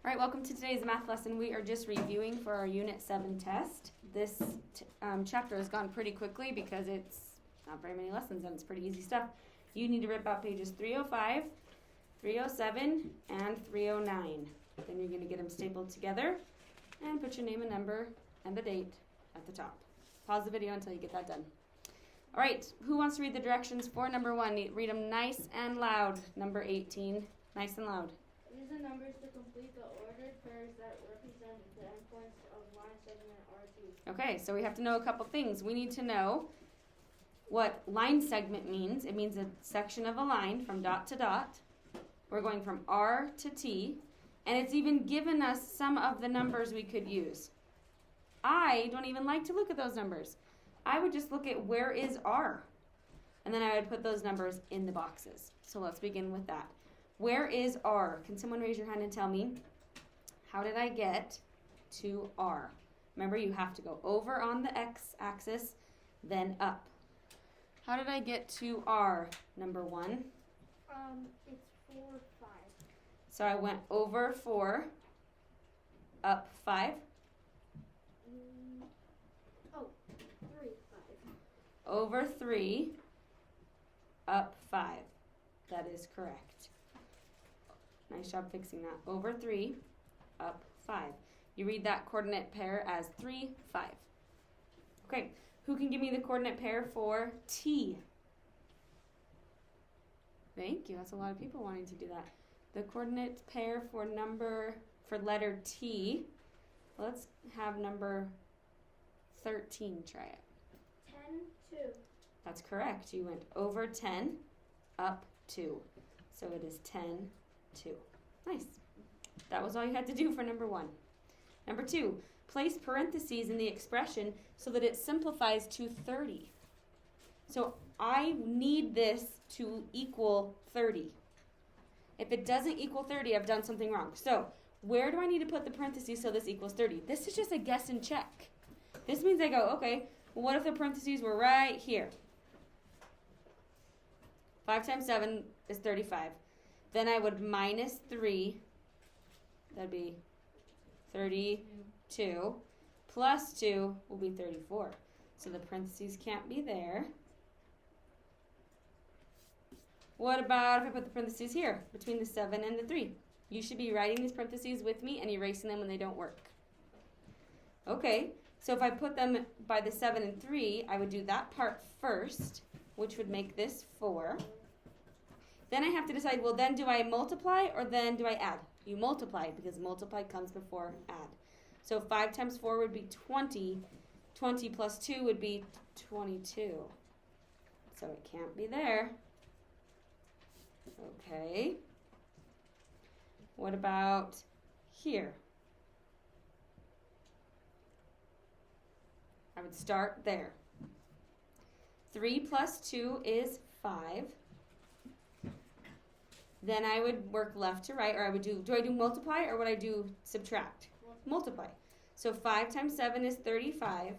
All right, welcome to today's math lesson. We are just reviewing for our Unit 7 test. This chapter has gone pretty quickly because it's not very many lessons and it's pretty easy stuff. You need to rip out pages 305, 307, and 309. Then you're going to get them stapled together and put your name and number and the date at the top. Pause the video until you get that done. All right, who wants to read the directions for number 1? Read them nice and loud. Number 18, nice and loud. Use the numbers to complete the ordered pairs that represent the endpoints of line segment R2. Okay, so we have to know a couple things. We need to know what line segment means. It means a section of a line from dot to dot. We're going from R to T, and it's even given us some of the numbers we could use. I don't even like to look at those numbers. I would just look at where is R, and then I would put those numbers in the boxes. So let's begin with that. Where is R? Can someone raise your hand and tell me, how did I get to R? Remember, you have to go over on the x-axis, then up. How did I get to R, number 1? It's 4, 5. So I went over 4, up 5. 3, 5. Over 3, up 5. That is correct. Nice job fixing that. Over 3, up 5. You read that coordinate pair as 3, 5. Okay, who can give me the coordinate pair for T? Thank you. That's a lot of people wanting to do that. The coordinate pair for letter T. Let's have number 13 try it. 10, 2. That's correct. You went over 10, up 2. So it is 10, 2. Nice. That was all you had to do for number 1. Number 2, place parentheses in the expression so that it simplifies to 30. So I need this to equal 30. If it doesn't equal 30, I've done something wrong. So where do I need to put the parentheses so this equals 30? This is just a guess and check. This means I go, okay, well, what if the parentheses were right here? 5 times 7 is 35. Then I would minus 3. That'd be 32. Plus 2 will be 34. So the parentheses can't be there. What about if I put the parentheses here, between the 7 and the 3? You should be writing these parentheses with me and erasing them when they don't work. Okay, so if I put them by the 7 and 3, I would do that part first, which would make this 4. Then I have to decide, well, then do I multiply or then do I add? You multiply because multiply comes before add. So 5 times 4 would be 20. 20 plus 2 would be 22. So it can't be there. Okay. What about here? I would start there. 3 plus 2 is 5. Then I would work left to right, or I would do I do multiply or would I do subtract? Multiply. So 5 times 7 is 35.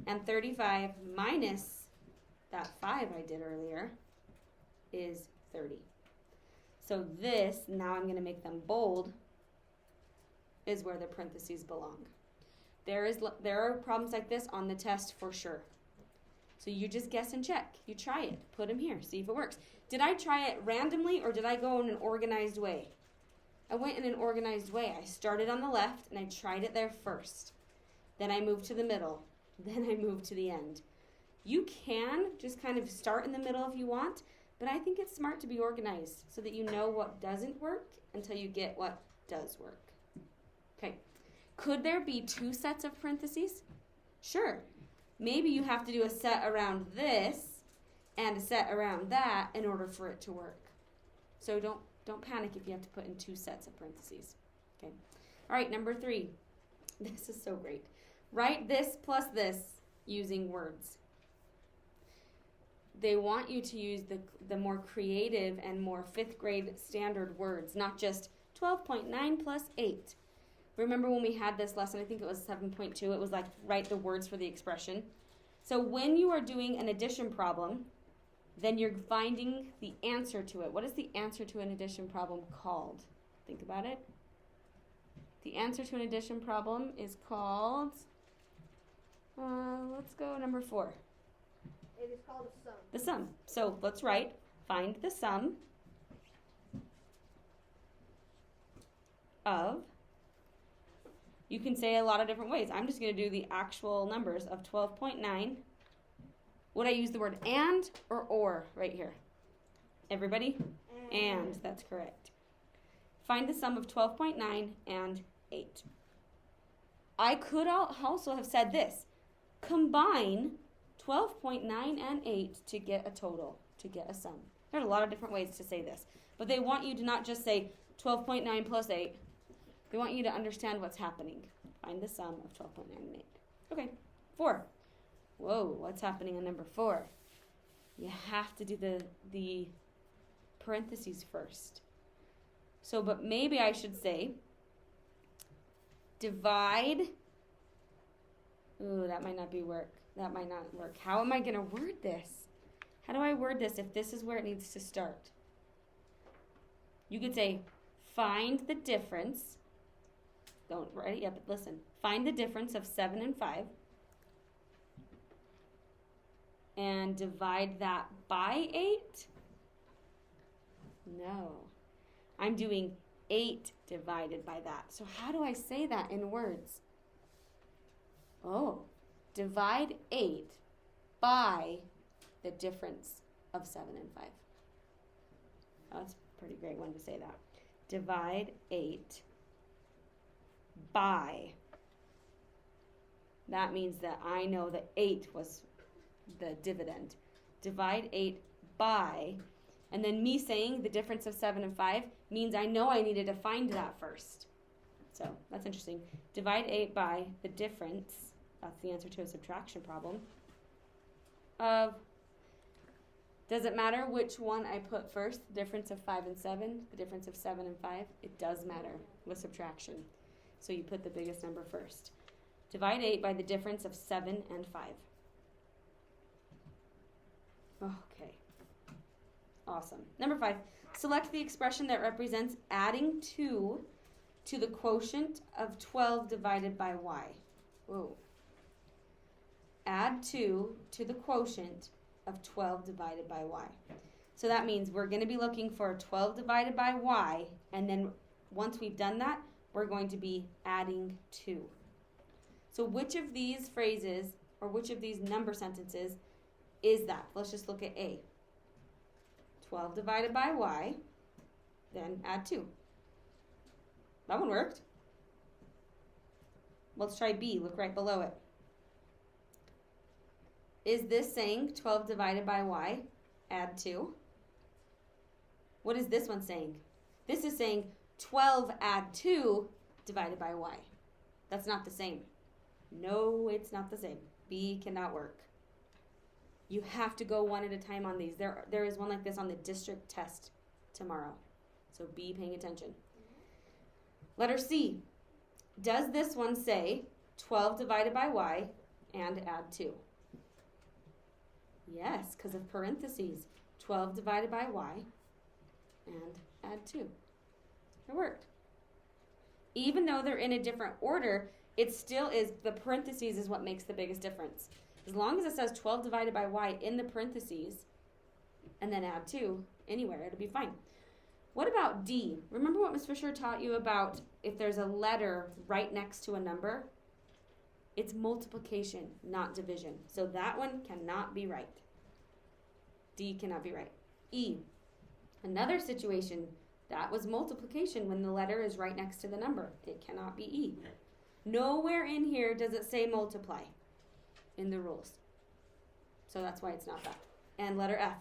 And 35 minus that 5 I did earlier is 30. So this, now I'm going to make them bold, is where the parentheses belong. There are problems like this on the test for sure. So you just guess and check. You try it. Put them here. See if it works. Did I try it randomly or did I go in an organized way? I went in an organized way. I started on the left and I tried it there first. Then I moved to the middle. Then I moved to the end. You can just kind of start in the middle if you want, but I think it's smart to be organized so that you know what doesn't work until you get what does work. Okay. Could there be 2 sets of parentheses? Sure. Maybe you have to do a set around this and a set around that in order for it to work. So don't panic if you have to put in 2 sets of parentheses. Okay. All right, number 3. This is so great. Write this plus this using words. They want you to use the more creative and more 5th grade standard words, not just 12.9 plus 8. Remember when we had this lesson, I think it was 7.2, it was like write the words for the expression. So when you are doing an addition problem, then you're finding the answer to it. What is the answer to an addition problem called? Think about it. The answer to an addition problem is called, let's go number 4. It is called a sum. The sum. So let's write, find the sum of, you can say a lot of different ways. I'm just going to do the actual numbers of 12.9. Would I use the word and or right here? Everybody? And, that's correct. Find the sum of 12.9 and 8. I could also have said this. Combine 12.9 and 8 to get a total, to get a sum. There are a lot of different ways to say this. But they want you to not just say 12.9 plus 8. They want you to understand what's happening. Find the sum of 12.9 and 8. Okay, 4. Whoa, what's happening on number 4? You have to do the parentheses first. So, but maybe I should say, divide. Ooh, that might not work. That might not work. How am I going to word this? How do I word this if this is where it needs to start? You could say, find the difference. Don't write it yet, but listen. Find the difference of 7 and 5. And divide that by 8? No. I'm doing 8 divided by that. So how do I say that in words? Oh, divide 8 by the difference of 7 and 5. Oh, that's a pretty great one to say that. Divide 8 by. That means that I know that 8 was the dividend. Divide 8 by, and then me saying the difference of 7 and 5 means I know I needed to find that first. So that's interesting. Divide 8 by the difference, that's the answer to a subtraction problem, of, does it matter which one I put first? The difference of 5 and 7, the difference of 7 and 5? It does matter with subtraction. So you put the biggest number first. Divide 8 by the difference of 7 and 5. Okay. Awesome. Number 5. Select the expression that represents adding 2 to the quotient of 12 divided by y. Whoa. Add 2 to the quotient of 12 divided by y. So that means we're going to be looking for 12 divided by y, and then once we've done that, we're going to be adding 2. So which of these phrases, or which of these number sentences is that? Let's just look at A. 12 divided by y, then add 2. That one worked. Let's try B. Look right below it. Is this saying 12 divided by y, add 2? What is this one saying? This is saying 12 add 2 divided by y. That's not the same. No, it's not the same. B cannot work. You have to go one at a time on these. There is one like this on the district test tomorrow. So be paying attention. Letter C. Does this one say 12 divided by y and add 2? Yes, because of parentheses. 12 divided by y and add 2. It worked. Even though they're in a different order, it still is, the parentheses is what makes the biggest difference. As long as it says 12 divided by y in the parentheses, and then add 2 anywhere, it'll be fine. What about D? Remember what Ms. Fisher taught you about if there's a letter right next to a number? It's multiplication, not division. So that one cannot be right. D cannot be right. E. Another situation, that was multiplication when the letter is right next to the number. It cannot be E. Nowhere in here does it say multiply in the rules. So that's why it's not that. And letter F.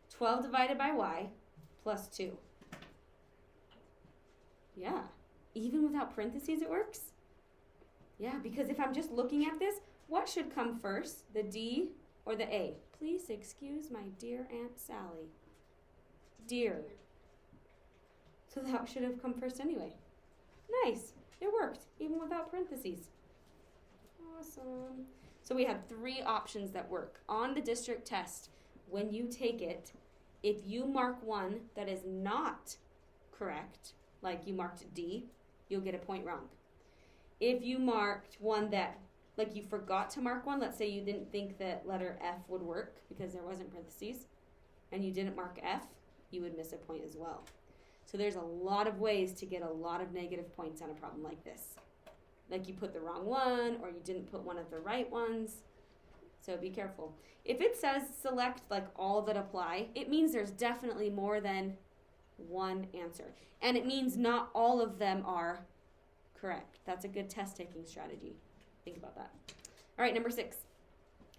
12 divided by y plus 2. Yeah. Even without parentheses it works? Yeah, because if I'm just looking at this, what should come first? The D or the A? Please excuse my dear Aunt Sally. Dear. So that should have come first anyway. Nice. It worked, even without parentheses. Awesome. So we have 3 options that work. On the district test, when you take it, if you mark one that is not correct, like you marked D, you'll get a point wrong. If you marked one that, like you forgot to mark one, let's say you didn't think that letter F would work because there wasn't parentheses, and you didn't mark F, you would miss a point as well. So there's a lot of ways to get a lot of negative points on a problem like this. Like you put the wrong one, or you didn't put one of the right ones. So be careful. If it says select like all that apply, it means there's definitely more than one answer. And it means not all of them are correct. That's a good test taking strategy. Think about that. All right, number 6.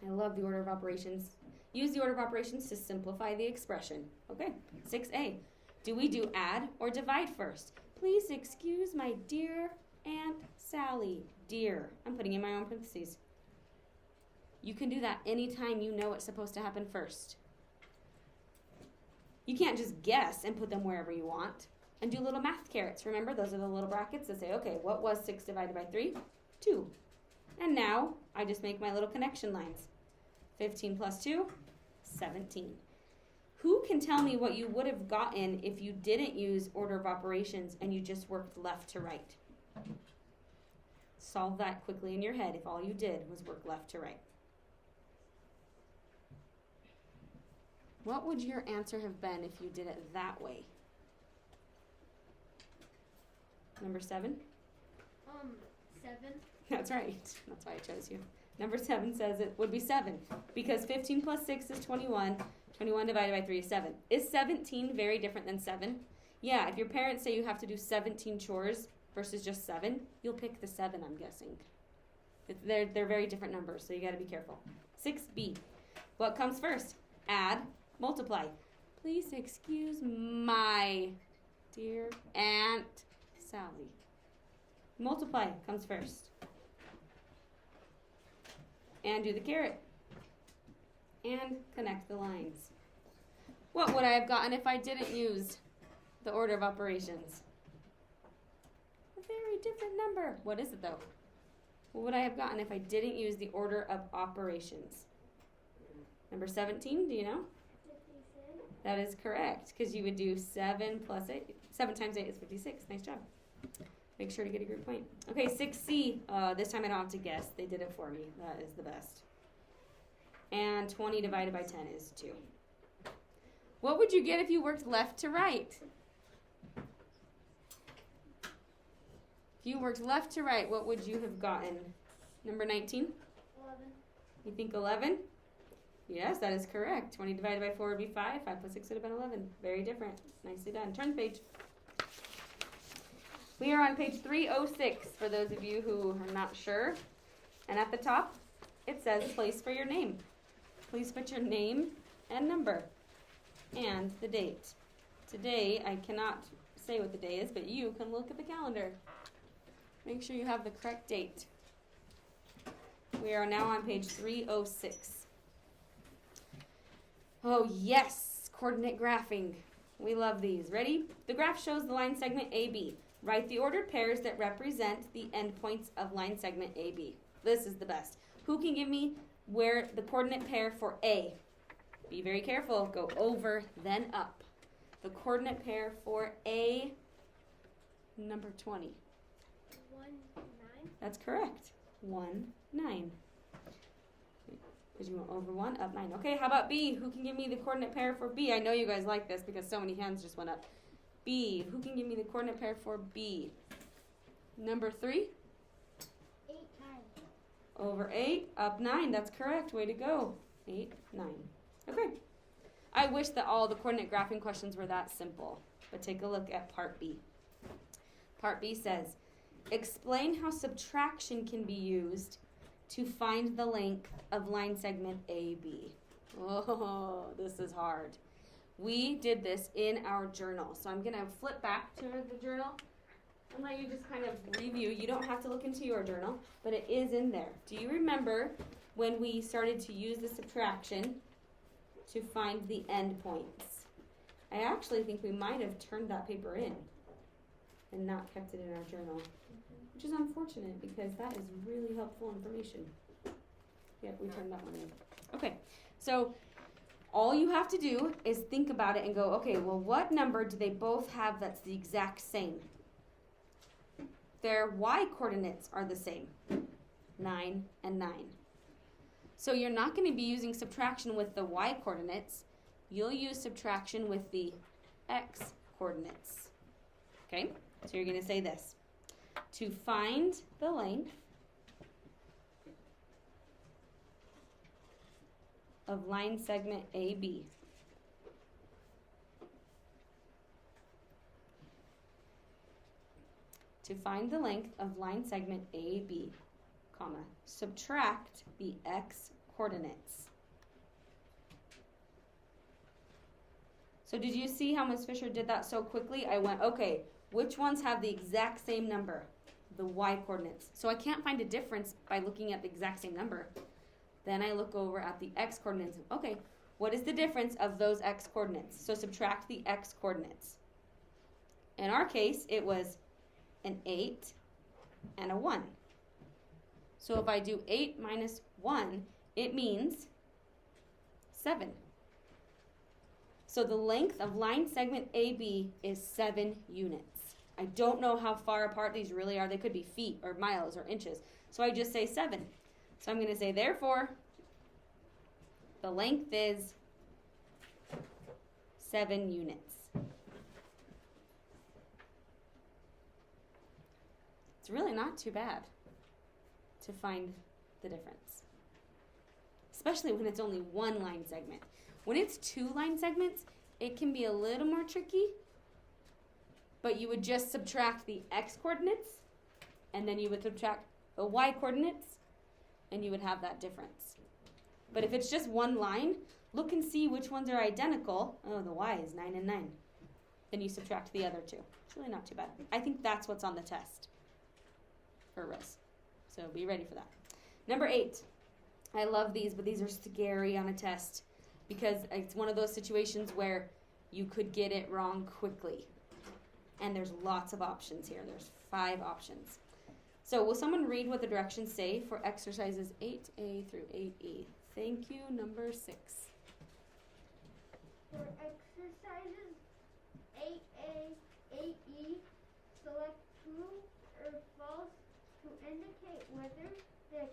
I love the order of operations. Use the order of operations to simplify the expression. Okay, 6A. Do we do add or divide first? Please excuse my dear Aunt Sally. Dear. I'm putting in my own parentheses. You can do that anytime you know what's supposed to happen first. You can't just guess and put them wherever you want. And do little math carrots. Remember, those are the little brackets that say, okay, what was 6 divided by 3? 2. And now I just make my little connection lines. 15 plus 2, 17. Who can tell me what you would have gotten if you didn't use order of operations and you just worked left to right? Solve that quickly in your head if all you did was work left to right. What would your answer have been if you did it that way? Number 7? 7. That's right. That's why I chose you. Number 7 says it would be 7 because 15 plus 6 is 21. 21 divided by 3 is 7. Is 17 very different than 7? Yeah, if your parents say you have to do 17 chores versus just 7, you'll pick the 7, I'm guessing. They're very different numbers, so you got to be careful. 6B. What comes first? Add, multiply. Please excuse my dear Aunt Sally. Multiply comes first. And do the caret. And connect the lines. What would I have gotten if I didn't use the order of operations? A very different number. What is it though? What would I have gotten if I didn't use the order of operations? Number 17, do you know? 56. That is correct, because you would do 7 plus 8. 7 times 8 is 56. Nice job. Make sure to get a group point. Okay, 6C. This time I don't have to guess. They did it for me. That is the best. And 20 divided by 10 is 2. What would you get if you worked left to right? If you worked left to right, what would you have gotten? Number 19? 11. You think 11? Yes, that is correct. 20 divided by 4 would be 5. 5 plus 6 would have been 11. Very different. Nicely done. Turn the page. We are on page 306 for those of you who are not sure. And at the top, it says place for your name. Please put your name and number and the date. Today, I cannot say what the day is, but you can look at the calendar. Make sure you have the correct date. We are now on page 306. Oh, yes, coordinate graphing. We love these. Ready? The graph shows the line segment AB. Write the ordered pairs that represent the endpoints of line segment AB. This is the best. Who can give me where the coordinate pair for A? Be very careful. Go over, then up. The coordinate pair for A, number 20. 1, 9. That's correct. 1, 9. Because you went over 1, up 9. Okay, how about B? Who can give me the coordinate pair for B? I know you guys like this because so many hands just went up. B. Who can give me the coordinate pair for B? Number 3? 8, 9. Over 8, up 9. That's correct. Way to go. 8, 9. Okay. I wish that all the coordinate graphing questions were that simple. But take a look at part B. Part B says, explain how subtraction can be used to find the length of line segment AB. Oh, this is hard. We did this in our journal. So I'm going to flip back to the journal and let you just kind of review. You don't have to look into your journal, but it is in there. Do you remember when we started to use the subtraction to find the endpoints? I actually think we might have turned that paper in and not kept it in our journal, which is unfortunate because that is really helpful information. Yep, we turned that one in. Okay, so All you have to do is think about it and go, okay, well, what number do they both have that's the exact same? Their y coordinates are the same, 9 and 9. So you're not going to be using subtraction with the y coordinates. You'll use subtraction with the x coordinates. Okay? So you're going to say this. To find the length of line segment AB. To find the length of line segment AB, comma, subtract the x coordinates. So did you see how Ms. Fisher did that so quickly? I went, okay, which ones have the exact same number? The y coordinates. So I can't find a difference by looking at the exact same number. Then I look over at the x coordinates. Okay, what is the difference of those x coordinates? So subtract the x coordinates. In our case, it was an 8 and a 1. So if I do 8 minus 1, it means 7. So the length of line segment AB is 7 units. I don't know how far apart these really are. They could be feet or miles or inches. So I just say 7. So I'm going to say, therefore, the length is 7 units. It's really not too bad to find the difference, especially when it's only one line segment. When it's 2 line segments, it can be a little more tricky, but you would just subtract the x coordinates, and then you would subtract the y coordinates, and you would have that difference. But if it's just one line, look and see which ones are identical. Oh, the y is 9 and 9. Then you subtract the other 2. It's really not too bad. I think that's what's on the test for RIS. So be ready for that. Number 8. I love these, but these are scary on a test because it's one of those situations where you could get it wrong quickly. And there's lots of options here. There's 5 options. So will someone read what the directions say for exercises 8A through 8E? Thank you, number 6. For exercises 8A, 8E, select true or false to indicate whether the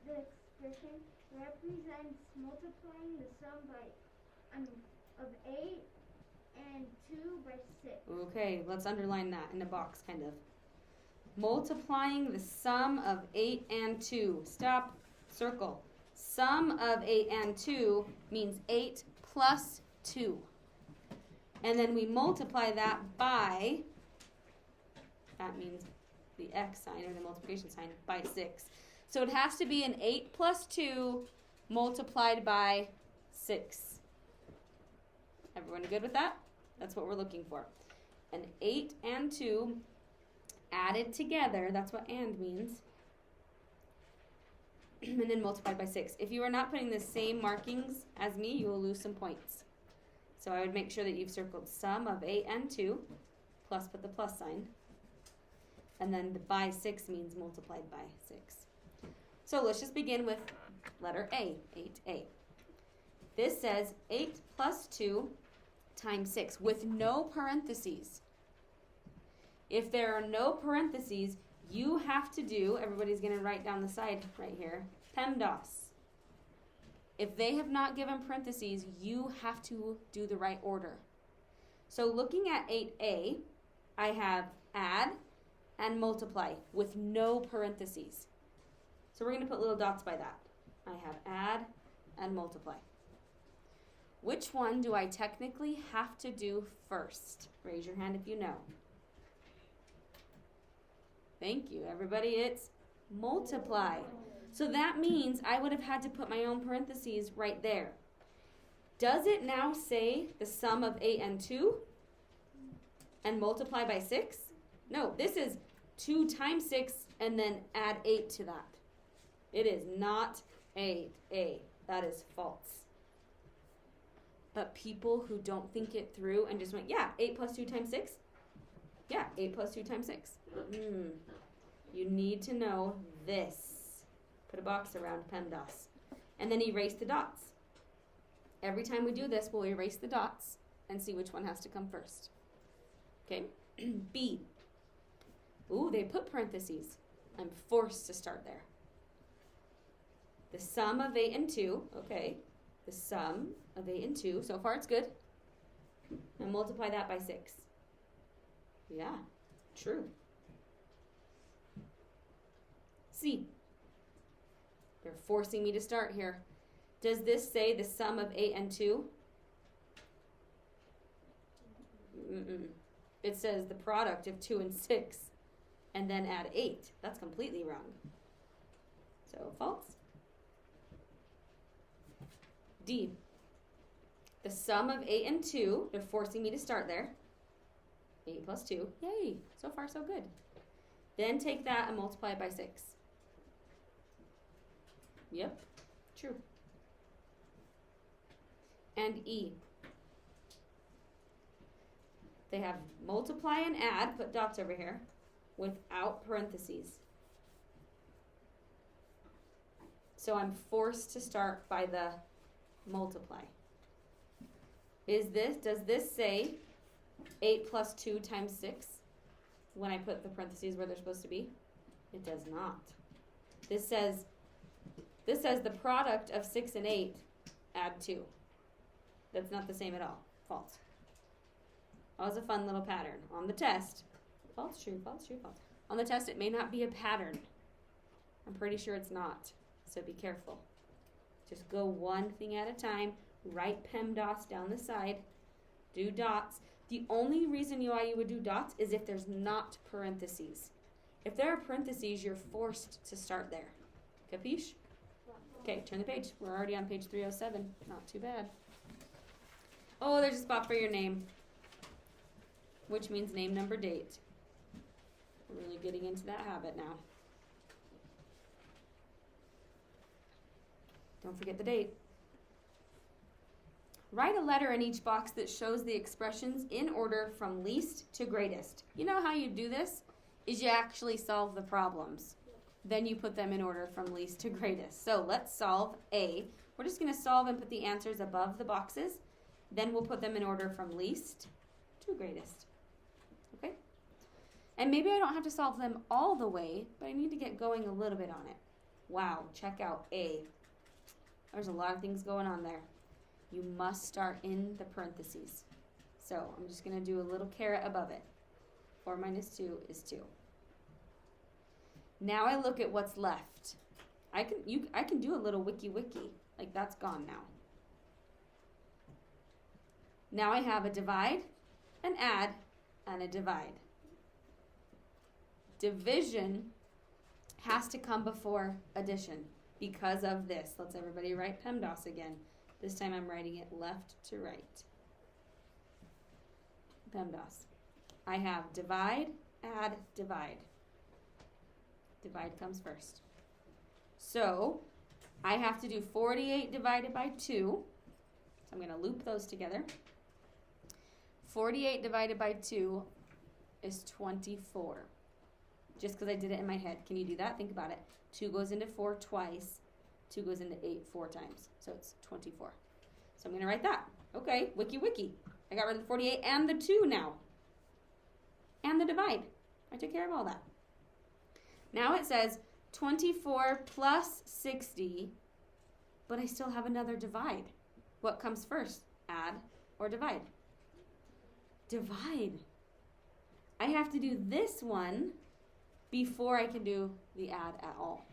expression represents multiplying the sum of 8 and 2 by 6. Okay, let's underline that in a box, kind of. Multiplying the sum of 8 and 2. Stop, circle. Sum of 8 and 2 means 8 plus 2. And then we multiply that by, that means the x sign or the multiplication sign, by 6. So it has to be an 8 plus 2 multiplied by 6. Everyone good with that? That's what we're looking for. An 8 and 2 added together, that's what and means, and then multiplied by 6. If you are not putting the same markings as me, you will lose some points. So I would make sure that you've circled sum of 8 and 2, plus put the plus sign, and then the by 6 means multiplied by 6. So let's just begin with letter A, 8A. This says 8 plus 2 times 6 with no parentheses. If there are no parentheses, you have to do, everybody's going to write down the side right here, PEMDAS. If they have not given parentheses, you have to do the right order. So looking at 8A, I have add and multiply with no parentheses. So we're going to put little dots by that. I have add and multiply. Which one do I technically have to do first? Raise your hand if you know. Thank you, everybody. It's multiply. So that means I would have had to put my own parentheses right there. Does it now say the sum of 8 and 2 and multiply by 6? No, this is 2 times 6 and then add 8 to that. It is not 8A. That is false. But people who don't think it through and just went, yeah, 8 plus 2 times 6? Yeah, 8 plus 2 times 6. You need to know this. Put a box around PEMDAS. And then erase the dots. Every time we do this, we'll erase the dots and see which one has to come first. Okay, B. Ooh, they put parentheses. I'm forced to start there. The sum of 8 and 2, okay. The sum of 8 and 2, so far it's good. And multiply that by 6. Yeah, true. C. They're forcing me to start here. Does this say the sum of 8 and 2? It says the product of 2 and 6, and then add 8. That's completely wrong. So false. D. The sum of 8 and 2, they're forcing me to start there. 8 plus 2. Yay, so far so good. Then take that and multiply it by 6. Yep, true. And E. They have multiply and add, put dots over here, without parentheses. So I'm forced to start by the multiply. Does this say 8 plus 2 times 6 when I put the parentheses where they're supposed to be? It does not. This says the product of 6 and 8, add 2. That's not the same at all. False. That was a fun little pattern. On the test, false, true, false, true, false. On the test, it may not be a pattern. I'm pretty sure it's not. So be careful. Just go one thing at a time. Write PEMDAS down the side. Do dots. The only reason why you would do dots is if there's not parentheses. If there are parentheses, you're forced to start there. Capiche? Okay, turn the page. We're already on page 307. Not too bad. Oh, there's a spot for your name, which means name, number, date. We're really getting into that habit now. Don't forget the date. Write a letter in each box that shows the expressions in order from least to greatest. You know how you do this? Is you actually solve the problems. Then you put them in order from least to greatest. So let's solve A. We're just going to solve and put the answers above the boxes. Then we'll put them in order from least to greatest. Okay? And maybe I don't have to solve them all the way, but I need to get going a little bit on it. Wow, check out A. There's a lot of things going on there. You must start in the parentheses. So I'm just going to do a little caret above it. 4 minus 2 is 2. Now I look at what's left. I can do a little wiki. Like that's gone now. Now I have a divide, an add, and a divide. Division has to come before addition because of this. Let's everybody write PEMDAS again. This time I'm writing it left to right. PEMDAS. I have divide, add, divide. Divide comes first. So I have to do 48 divided by 2. So I'm going to loop those together. 48 divided by 2 is 24. Just because I did it in my head. Can you do that? Think about it. 2 goes into 4 twice. 2 goes into 8 4 times. So it's 24. So I'm going to write that. Okay, wiki. I got rid of the 48 and the 2 now. And the divide. I took care of all that. Now it says 24 plus 60, but I still have another divide. What comes first? Add or divide? Divide. I have to do this one before I can do the add at all.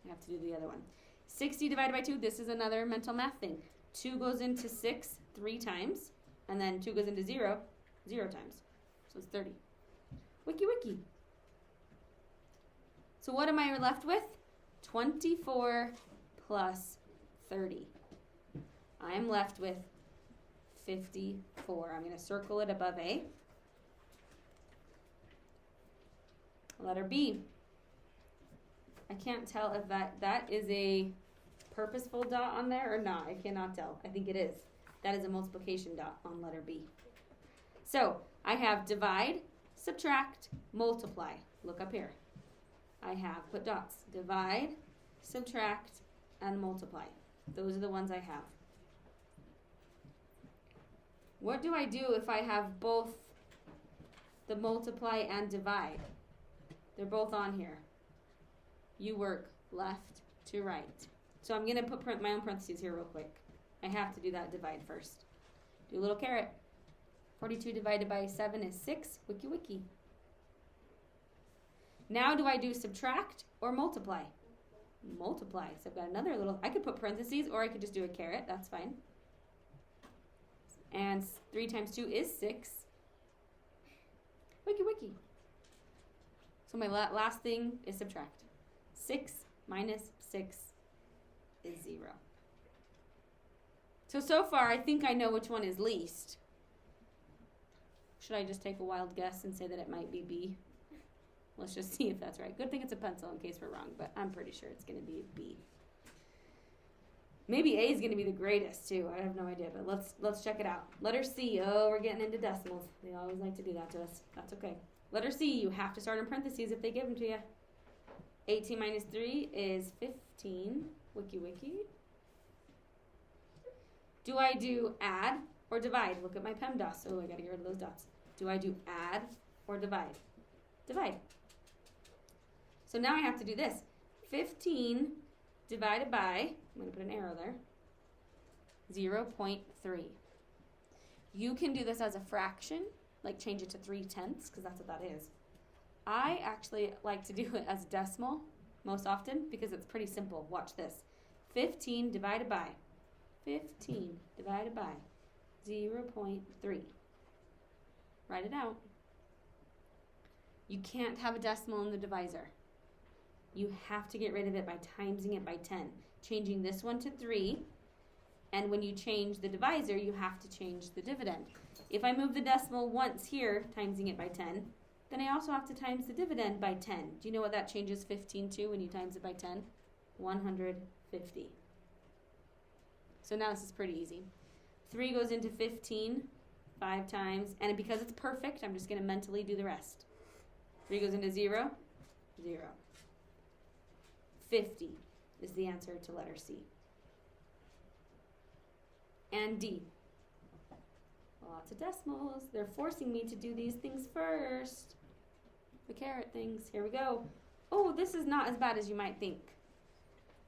I have to do the other one. 60 divided by 2, this is another mental math thing. 2 goes into 6 3 times, and then 2 goes into 0 0 times. So it's 30. Wiki. So what am I left with? 24 plus 30. I am left with 54. I'm going to circle it above A. Letter B. I can't tell if that is a purposeful dot on there or not. I cannot tell. I think it is. That is a multiplication dot on letter B. So I have divide, subtract, multiply. Look up here. I have put dots. Divide, subtract, and multiply. Those are the ones I have. What do I do if I have both the multiply and divide? They're both on here. You work left to right. So I'm going to put my own parentheses here real quick. I have to do that divide first. Do a little caret. 42 divided by 7 is 6. Wiki wiki. Now do I do subtract or multiply? Multiply. So I've got another little, I could put parentheses or I could just do a caret. That's fine. And 3 times 2 is 6. Wiki wiki. So my last thing is subtract. 6 minus 6 is 0. So far, I think I know which one is least. Should I just take a wild guess and say that it might be B? Let's just see if that's right. Good thing it's a pencil in case we're wrong, but I'm pretty sure it's going to be B. Maybe A is going to be the greatest too. I have no idea, but let's check it out. Letter C. Oh, we're getting into decimals. They always like to do that to us. That's okay. Letter C, you have to start in parentheses if they give them to you. 18 minus 3 is 15. Wiki wiki. Do I do add or divide? Look at my PEMDAS. Oh, I got to get rid of those dots. Do I do add or divide? Divide. So now I have to do this. 15 divided by, I'm going to put an arrow there, 0.3. You can do this as a fraction, like change it to 3/10, because that's what that is. I actually like to do it as decimal most often because it's pretty simple. Watch this. 15 divided by 15 divided by 0.3. Write it out. You can't have a decimal in the divisor. You have to get rid of it by timesing it by 10. Changing this one to 3. And when you change the divisor, you have to change the dividend. If I move the decimal once here, timesing it by 10, then I also have to times the dividend by 10. Do you know what that changes 15 to when you times it by 10? 150. So now this is pretty easy. 3 goes into 15 5 times. And because it's perfect, I'm just going to mentally do the rest. 3 goes into 0, 0. 50 is the answer to letter C. And D. Lots of decimals. They're forcing me to do these things first. The caret things. Here we go. Oh, this is not as bad as you might think.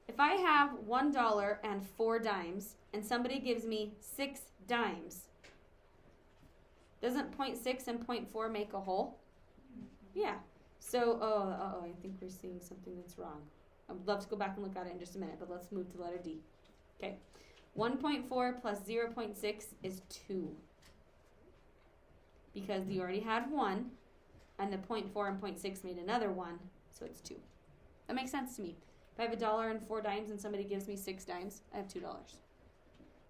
If I have $1 and 4 dimes, and somebody gives me 6 dimes, doesn't 0.6 and 0.4 make a whole? Yeah. So, I think we're seeing something that's wrong. I'd love to go back and look at it in just a minute, but let's move to letter D. Okay. 1.4 plus 0.6 is 2. Because you already had 1, and the 0.4 and 0.6 made another 1, so it's 2. That makes sense to me. If I have $1 and 4 dimes and somebody gives me 6 dimes, I have $2.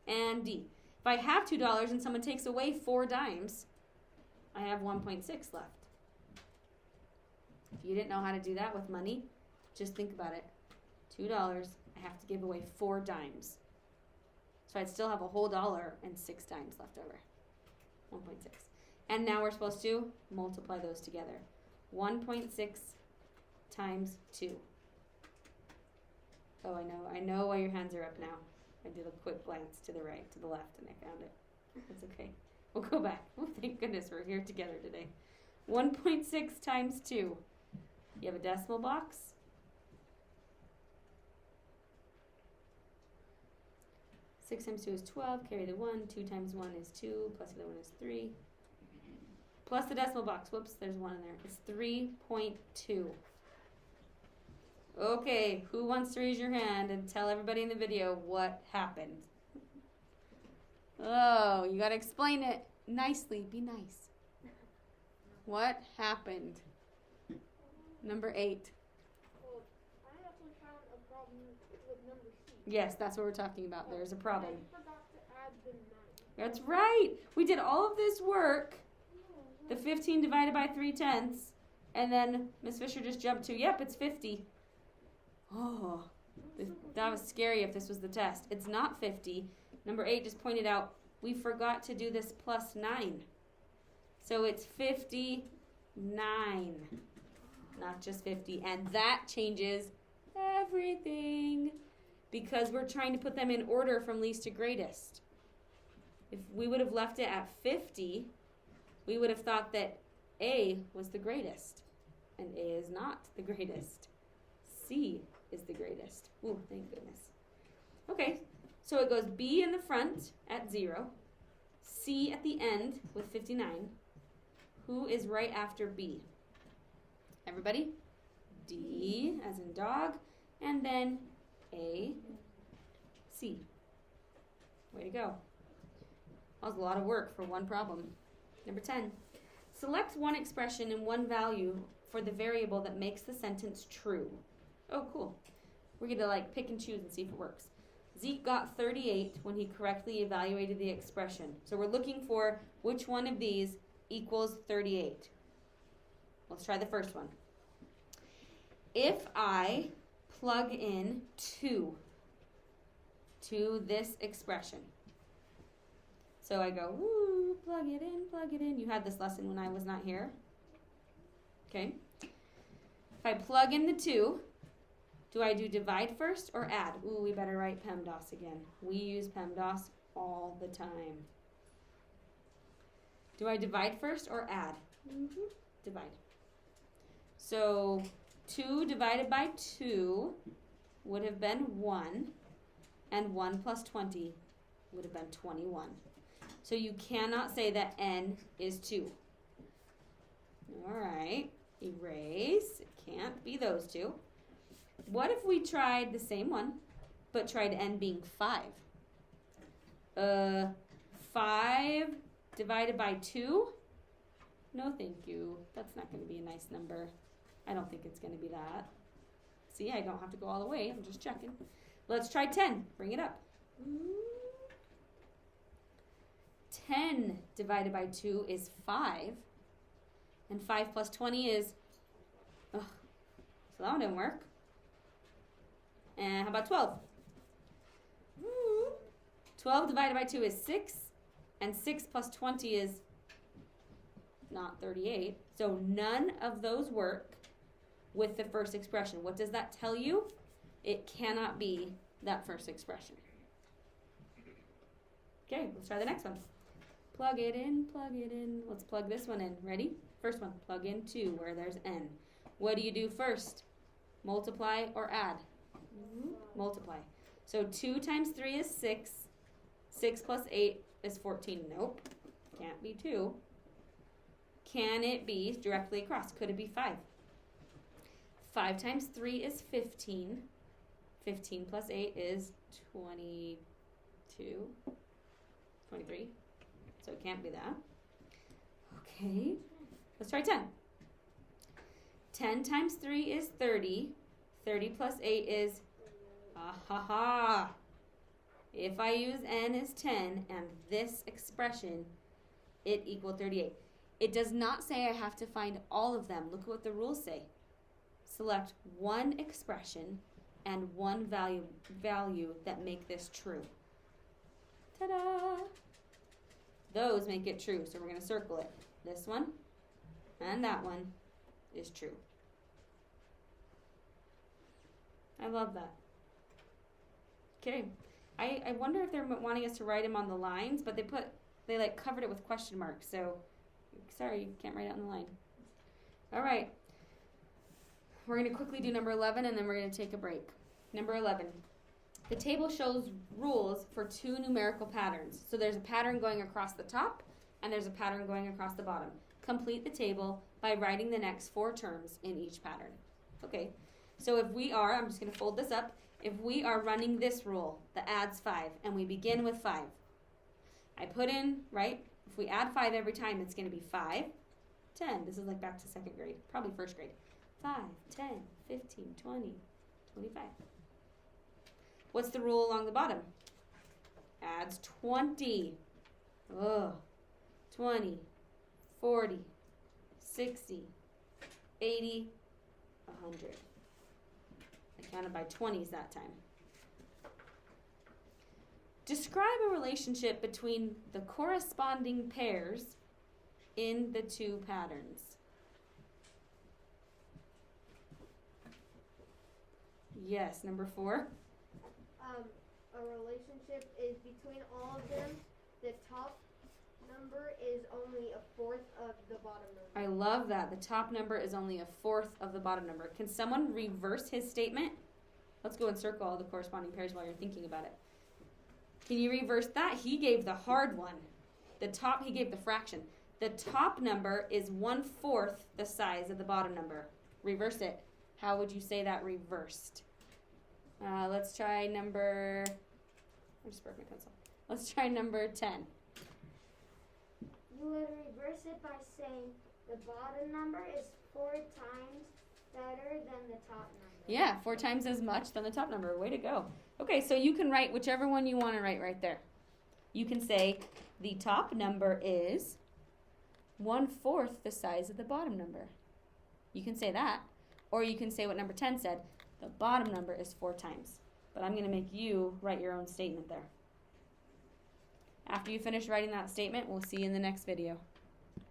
And D. If I have $2 and someone takes away 4 dimes, I have 1.6 left. If you didn't know how to do that with money, just think about it. $2, I have to give away 4 dimes. So I'd still have a whole $1 and 6 dimes left over. 1.6. And now we're supposed to multiply those together. 1.6 times 2. Oh, I know why your hands are up now. I did a quick glance to the right, to the left, and I found it. That's okay. We'll go back. Oh, thank goodness we're here together today. 1.6 times 2. You have a decimal box. Six times 2 is 12. Carry the 1. 2 times 1 is 2. Plus the other 1 is 3. Plus the decimal box. Whoops, there's 1 in there. It's 3.2. Okay, who wants to raise your hand and tell everybody in the video what happened? Oh, you got to explain it nicely. Be nice. What happened? Number 8. Well, I actually found a problem with number C. Yes, that's what we're talking about. There's a problem. I forgot to add the 9. That's right. We did all of this work, the 15 divided by 3/10, and then Miss Fisher just jumped to, yep, it's 50. Oh, that was scary if this was the test. It's not 50. Number 8 just pointed out we forgot to do this plus 9. So it's 59, not just 50. And that changes everything because we're trying to put them in order from least to greatest. If we would have left it at 50, we would have thought that A was the greatest. And A is not the greatest. C is the greatest. Ooh, thank goodness. Okay, so it goes B in the front at 0, C at the end with 59. Who is right after B? Everybody? D as in dog, and then A, C. Way to go. That was a lot of work for one problem. Number 10. Select one expression and one value for the variable that makes the sentence true. Oh, cool. We're going to like pick and choose and see if it works. Zeke got 38 when he correctly evaluated the expression. So we're looking for which one of these equals 38. Let's try the first one. If I plug in 2 to this expression. So I go, woo, plug it in, plug it in. You had this lesson when I was not here. Okay. If I plug in the 2, do I do divide first or add? Ooh, we better write PEMDAS again. We use PEMDAS all the time. Do I divide first or add? Divide. So 2 divided by 2 would have been 1, and 1 plus 20 would have been 21. So you cannot say that n is 2. All right, erase. It can't be those two. What if we tried the same one, but tried n being 5? 5 divided by 2? No, thank you. That's not going to be a nice number. I don't think it's going to be that. See, I don't have to go all the way. I'm just checking. Let's try 10. Bring it up. 10 divided by 2 is 5. And 5 plus 20 is... Ugh. So that one didn't work. And how about 12? 12 divided by 2 is 6. And 6 plus 20 is not 38. So none of those work with the first expression. What does that tell you? It cannot be that first expression. Okay, let's try the next one. Plug it in, plug it in. Let's plug this one in. Ready? First one, plug in 2 where there's n. What do you do first? Multiply or add? Multiply. So 2 times 3 is 6. 6 plus 8 is 14. Nope. Can't be 2. Can it be directly across? Could it be 5? 5 times 3 is 15. 15 plus 8 is 22. 23. So it can't be that. Okay. Let's try 10. 10 times 3 is 30. 30 plus 8 is... If I use n as 10 and this expression, it equaled 38. It does not say I have to find all of them. Look at what the rules say. Select one expression and one value that make this true. Ta-da! Those make it true, so we're going to circle it. This one and that one is true. I love that. Okay. I wonder if they're wanting us to write them on the lines, but they like covered it with question marks, so sorry, you can't write it on the line. All right. We're going to quickly do number 11, and then we're going to take a break. Number 11. The table shows rules for 2 numerical patterns. So there's a pattern going across the top, and there's a pattern going across the bottom. Complete the table by writing the next 4 terms in each pattern. Okay, so if we are, I'm just going to fold this up. If we are running this rule that adds 5, and we begin with 5, I put in, right, if we add 5 every time, it's going to be 5, 10. This is like back to 2nd grade, probably 1st grade. 5, 10, 15, 20, 25. What's the rule along the bottom? Adds 20. Ugh. 20, 40, 60, 80, 100. I counted by 20s that time. Describe a relationship between the corresponding pairs in the 2 patterns. Yes, number 4. A relationship is between all of them. the top number is only a fourth of the bottom number. I love that. The top number is only a fourth of the bottom number. Can someone reverse his statement? Let's go and circle all the corresponding pairs while you're thinking about it. Can you reverse that? He gave the hard one. The top, he gave the fraction. The top number is 1/4 the size of the bottom number. Reverse it. How would you say that reversed? Let's try number, I just broke my pencil. Let's try number 10. You would reverse it by saying the bottom number is 4 times better than the top number. Yeah, 4 times as much than the top number. Way to go. Okay, so you can write whichever one you want to write right there. You can say the top number is 1/4 the size of the bottom number. You can say that. Or you can say what number 10 said. The bottom number is 4 times. But I'm going to make you write your own statement there. After you finish writing that statement, we'll see you in the next video.